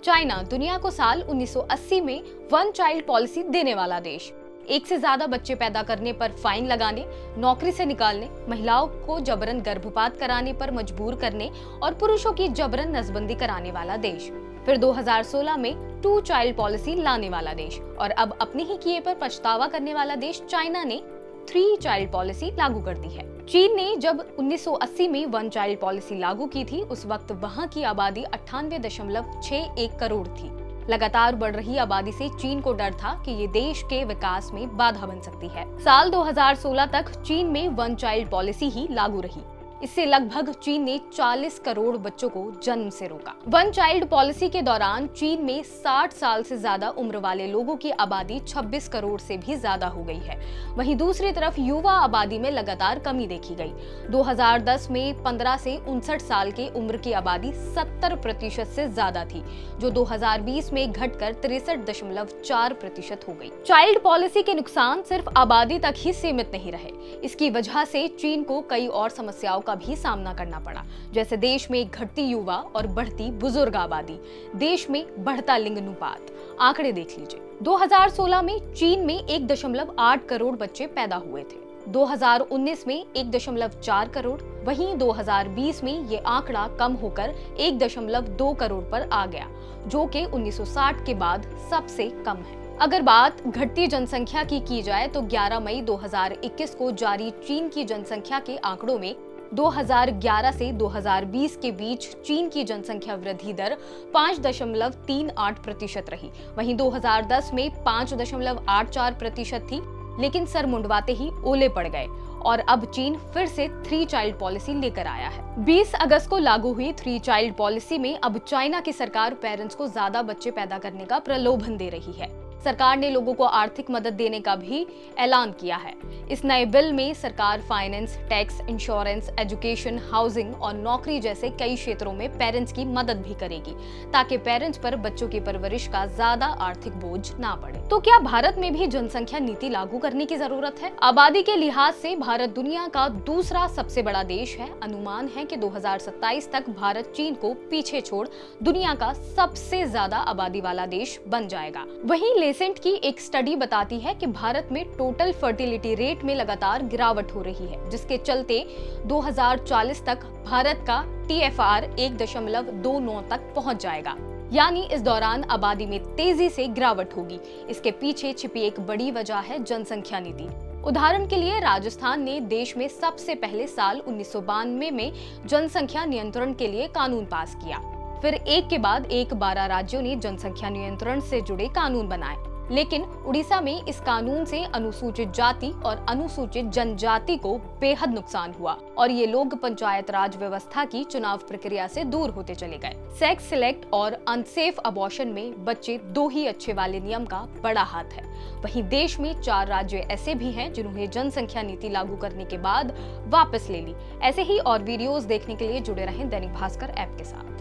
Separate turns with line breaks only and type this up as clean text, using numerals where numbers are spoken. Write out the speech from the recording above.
China दुनिया को साल 1980 में वन चाइल्ड पॉलिसी देने वाला देश। एक से ज्यादा बच्चे पैदा करने पर फाइन लगाने, नौकरी से निकालने, महिलाओं को जबरन गर्भपात कराने पर मजबूर करने और पुरुषों की जबरन नसबंदी कराने वाला देश। फिर 2016 में टू चाइल्ड पॉलिसी लाने वाला देश और अब अपने ही किए पर पछतावा करने वाला देश चाइना ने 3 चाइल्ड पॉलिसी लागू कर दी है। चीन ने जब 1980 में वन चाइल्ड पॉलिसी लागू की थी, उस वक्त वहां की आबादी 98.61 करोड़ थी। लगातार बढ़ रही आबादी से चीन को डर था कि ये देश के विकास में बाधा बन सकती है। साल 2016 तक चीन में वन चाइल्ड पॉलिसी ही लागू रही। इससे लगभग चीन ने 40 करोड़ बच्चों को जन्म से रोका। वन चाइल्ड पॉलिसी के दौरान चीन में 60 साल से ज्यादा उम्र वाले लोगों की आबादी 26 करोड़ से भी ज्यादा हो गई है। वहीं दूसरी तरफ युवा आबादी में लगातार कमी देखी गई। 2010 में 15 से 59 साल के उम्र की आबादी 70% से ज्यादा थी, जो 2020 में घटकर 63.4% हो गई। चाइल्ड पॉलिसी के नुकसान सिर्फ आबादी तक ही सीमित नहीं रहे। इसकी वजह से चीन को कई और समस्याओं का भी सामना करना पड़ा, जैसे देश में घटती युवा और बढ़ती बुजुर्ग आबादी, देश में बढ़ता लिंग अनुपात। आंकड़े देख लीजिए। 2016 में चीन में 1.8 करोड़ बच्चे पैदा हुए थे, 2019 में 1.4 करोड़, वहीं 2020 में ये आंकड़ा कम होकर 1.2 करोड़ पर आ गया, जो कि 1960 के बाद सबसे कम है। अगर बात घटती जनसंख्या की जाए तो 11 मई 2021 को जारी चीन की जनसंख्या के आंकड़ों में 2011 से 2020 के बीच चीन की जनसंख्या वृद्धि दर 5.38% रही। वहीं 2010 में 5.84% थी, लेकिन सर मुंडवाते ही ओले पड़ गए और अब चीन फिर से 3 चाइल्ड पॉलिसी लेकर आया है। 20 अगस्त को लागू हुई 3 चाइल्ड पॉलिसी में अब चाइना की सरकार पेरेंट्स को ज्यादा बच्चे पैदा करने का प्रलोभन दे रही है। सरकार ने लोगों को आर्थिक मदद देने का भी ऐलान किया है। इस नए बिल में सरकार finance, tax, insurance, education, housing और नौकरी जैसे कई क्षेत्रों में पेरेंट्स की मदद भी करेगी, ताकि पेरेंट्स पर बच्चों की परवरिश का ज्यादा आर्थिक बोझ ना पड़े। तो क्या भारत में भी जनसंख्या नीति लागू करने की जरूरत है? आबादी के लिहाज से भारत दुनिया का दूसरा सबसे बड़ा देश है। अनुमान है कि 2027 तक भारत चीन को पीछे छोड़ दुनिया का सबसे ज्यादा आबादी वाला देश बन जाएगा। वहीं रिसेंट की एक स्टडी बताती है कि भारत में टोटल फर्टिलिटी रेट में लगातार गिरावट हो रही है, जिसके चलते 2040 तक भारत का TFR 1.29 तक पहुंच जाएगा। यानी इस दौरान आबादी में तेजी से गिरावट होगी। इसके पीछे छिपी एक बड़ी वजह है जनसंख्या नीति। उदाहरण के लिए राजस्थान ने देश में सबसे पहले साल 1992 में जनसंख्या नियंत्रण के लिए कानून पास किया। फिर एक के बाद एक 12 राज्यों ने जनसंख्या नियंत्रण से जुड़े कानून बनाए, लेकिन उड़ीसा में इस कानून से अनुसूचित जाति और अनुसूचित जनजाति को बेहद नुकसान हुआ और ये लोग पंचायत राज व्यवस्था की चुनाव प्रक्रिया से दूर होते चले गए। सेक्स सिलेक्ट और अनसेफ अबॉर्शन में बच्चे 2 ही अच्छे वाले नियम का बड़ा हाथ है। वहीं देश में 4 राज्य ऐसे भी हैं जिन्होंने जनसंख्या नीति लागू करने के बाद वापस ले ली। ऐसे ही और वीडियोस देखने के लिए जुड़े रहें दैनिक भास्कर ऐप के साथ।